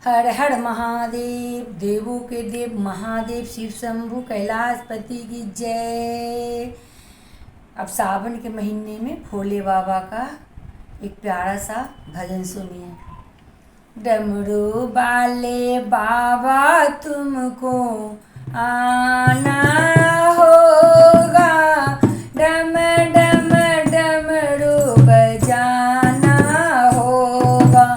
हर हर महादेव। देवों के देव महादेव शिव शंभु कैलाशपति की जय। अब सावन के महीने में भोले बाबा का एक प्यारा सा भजन सुनिए। डमरू वाले बाबा तुमको आना होगा, डम डम डमरू बजाना होगा।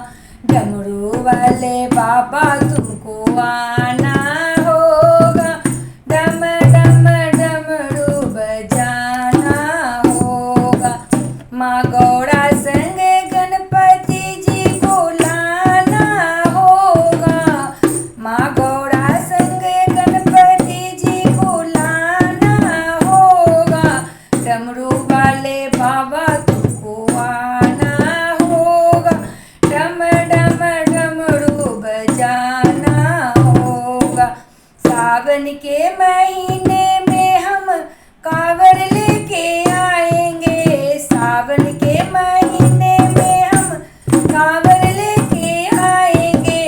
डमरू वाले बाबा तुमको आना होगा, डम डम डमरू बजाना होगा। माँ गौरा संग गणपति जी को लाना होगा, माँ गौरा संग गणपति जी को लाना होगा। डमरू वाले बाबा तुमको आना होगा, डम डम डमरू बजाना होगा। सावन के महीने में हम कांवर लेके आएंगे, सावन के महीने में हम कांवर लेके आएंगे।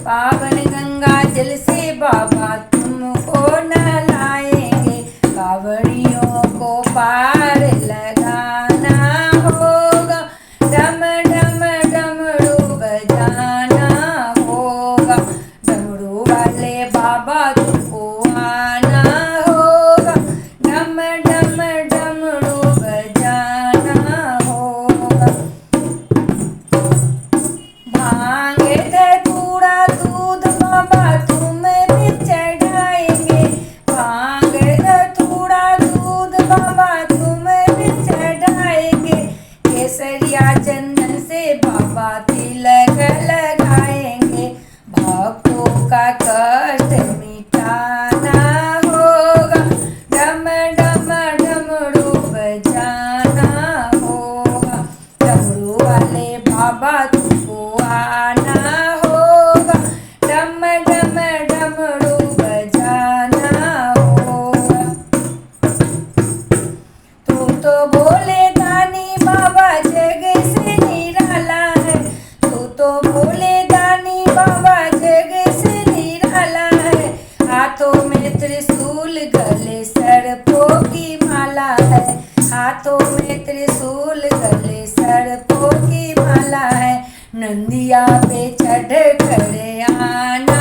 पावन गंगा जल से बाबा तुमको नहलाएंगे, कांवरियों को पार लगाना होगा, डम डम डमरू बजाना होगा। डमरू वाले बाबा तुमको आना होगा, डम डम डमरू बजाना होगा। भांग धतूरा दूध बाबा तुम्हें चढ़ाएंगे, भांग धतूरा दूध बाबा तुम्हें चढ़ाएंगे। केसरिया चंदन से बाबा तिलक लगाएंगे, भक्तों का कष्ट मिटाना होगा, डम डम डमरू बजाना होगा। डमरू वाले बाबा तुमको आना होगा, डम डम डमरू बजाना होगा। तू तो भोले दानी बाबा जग से निराला है, तू तो भोले दानी बाबा जग से निराला है। हाथों में त्रिशूल गले सर्पों की माला है, हाथों में त्रिशूल गले सर्पों की माला है। नंदिया पे चढ़ कर आना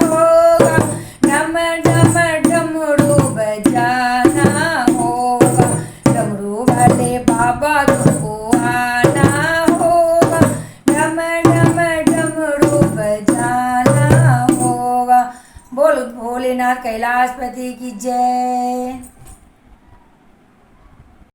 होगा, डम डम डमरू बजाना होगा। डमरू वाले बाबा तुमको आना होगा, डम डम डमरू बजाना होगा। बोल भोलेनाथ कैलाशपति की जय।